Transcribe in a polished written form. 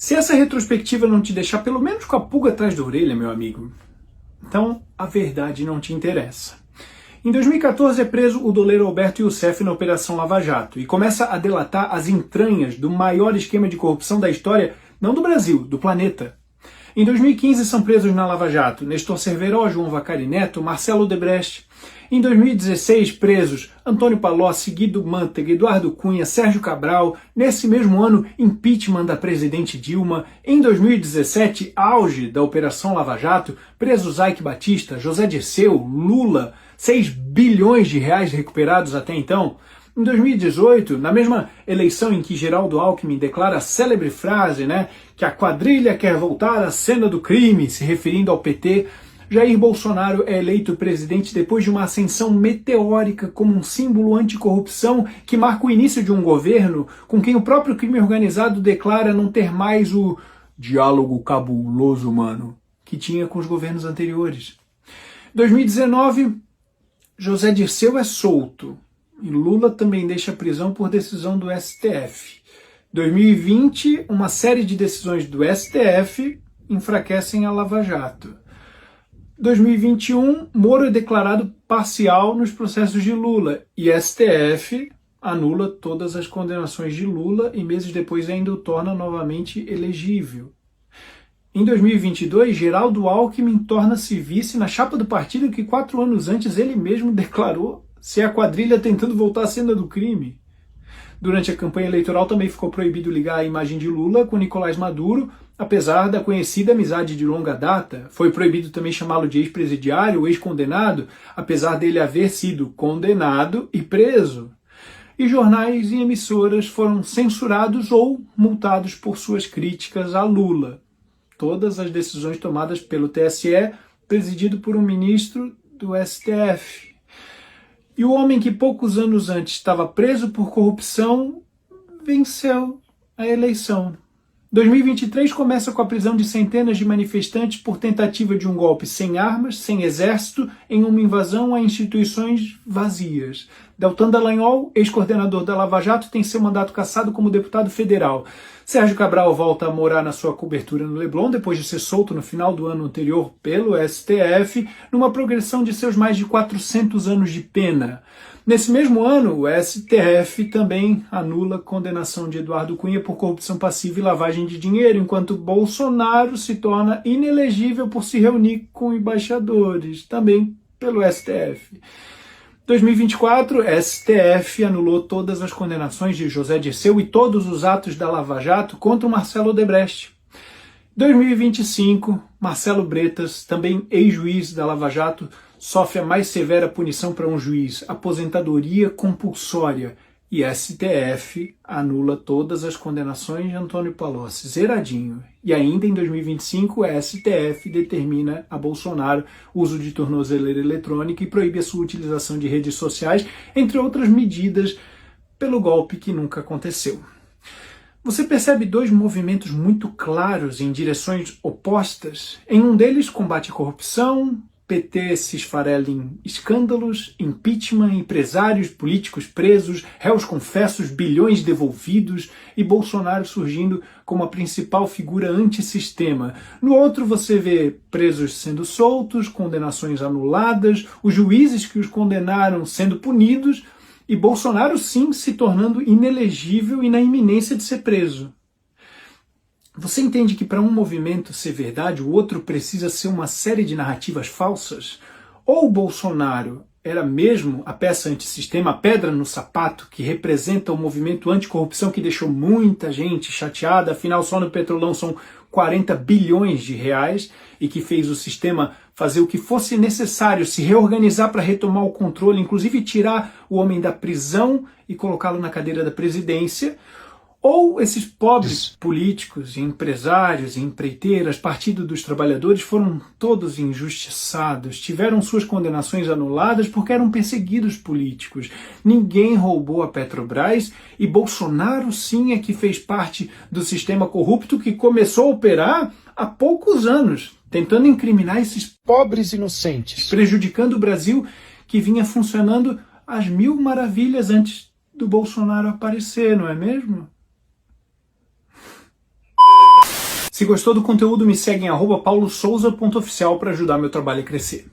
Se essa retrospectiva não te deixar pelo menos com a pulga atrás da orelha, meu amigo, então a verdade não te interessa. Em 2014 é preso o doleiro Alberto Youssef na Operação Lava Jato e começa a delatar as entranhas do maior esquema de corrupção da história, não do Brasil, do planeta. Em 2015 são presos na Lava Jato Nestor Cerveró, João Vacari Neto, Marcelo Odebrecht. Em 2016 presos Antônio Palocci, Guido Mantega, Eduardo Cunha, Sérgio Cabral. Nesse mesmo ano, impeachment da presidente Dilma. Em 2017, auge da Operação Lava Jato, presos Eike Batista, José Dirceu, Lula, 6 bilhões de reais recuperados até então. Em 2018, na mesma eleição em que Geraldo Alckmin declara a célebre frase, que a quadrilha quer voltar à cena do crime, se referindo ao PT, Jair Bolsonaro é eleito presidente depois de uma ascensão meteórica como um símbolo anticorrupção que marca o início de um governo com quem o próprio crime organizado declara não ter mais o diálogo cabuloso humano que tinha com os governos anteriores. 2019, José Dirceu é solto e Lula também deixa a prisão por decisão do STF. 2020, uma série de decisões do STF enfraquecem a Lava Jato. 2021, Moro é declarado parcial nos processos de Lula e STF anula todas as condenações de Lula e meses depois ainda o torna novamente elegível. Em 2022, Geraldo Alckmin torna-se vice na chapa do partido que 4 anos antes ele mesmo declarou ser a quadrilha tentando voltar à cena do crime. Durante a campanha eleitoral também ficou proibido ligar a imagem de Lula com Nicolás Maduro, apesar da conhecida amizade de longa data. Foi proibido também chamá-lo de ex-presidiário ou ex-condenado, apesar dele haver sido condenado e preso. E jornais e emissoras foram censurados ou multados por suas críticas a Lula. Todas as decisões tomadas pelo TSE, presidido por um ministro do STF. E o homem que poucos anos antes estava preso por corrupção venceu a eleição. 2023 começa com a prisão de centenas de manifestantes por tentativa de um golpe sem armas, sem exército, em uma invasão a instituições vazias. Deltan Dallagnol, ex-coordenador da Lava Jato, tem seu mandato cassado como deputado federal. Sérgio Cabral volta a morar na sua cobertura no Leblon, depois de ser solto no final do ano anterior pelo STF, numa progressão de seus mais de 400 anos de pena. Nesse mesmo ano, o STF também anula a condenação de Eduardo Cunha por corrupção passiva e lavagem de dinheiro, enquanto Bolsonaro se torna inelegível por se reunir com embaixadores, também pelo STF. 2024, STF anulou todas as condenações de José Dirceu e todos os atos da Lava Jato contra o Marcelo Odebrecht. 2025, Marcelo Bretas, também ex-juiz da Lava Jato, sofre a mais severa punição para um juiz, aposentadoria compulsória, e STF anula todas as condenações de Antônio Palocci, zeradinho. E ainda em 2025, a STF determina a Bolsonaro o uso de tornozeleira eletrônica e proíbe a sua utilização de redes sociais, entre outras medidas, pelo golpe que nunca aconteceu. Você percebe 2 movimentos muito claros em direções opostas? Em um deles, combate à corrupção, PT se esfarela em escândalos, impeachment, empresários políticos presos, réus confessos, bilhões devolvidos e Bolsonaro surgindo como a principal figura antissistema. No outro você vê presos sendo soltos, condenações anuladas, os juízes que os condenaram sendo punidos e Bolsonaro sim se tornando inelegível e na iminência de ser preso. Você entende que para um movimento ser verdade, o outro precisa ser uma série de narrativas falsas? Ou o Bolsonaro era mesmo a peça antissistema, a pedra no sapato, que representa o movimento anticorrupção que deixou muita gente chateada, afinal só no Petrolão são 40 bilhões de reais, e que fez o sistema fazer o que fosse necessário, se reorganizar para retomar o controle, inclusive tirar o homem da prisão e colocá-lo na cadeira da presidência? Ou esses pobres políticos, empresários, empreiteiras, Partido dos Trabalhadores foram todos injustiçados, tiveram suas condenações anuladas porque eram perseguidos políticos. Ninguém roubou a Petrobras e Bolsonaro sim é que fez parte do sistema corrupto que começou a operar há poucos anos, tentando incriminar esses pobres inocentes, prejudicando o Brasil que vinha funcionando às mil maravilhas antes do Bolsonaro aparecer, não é mesmo? Se gostou do conteúdo, me segue em @paulosouza.oficial para ajudar meu trabalho a crescer.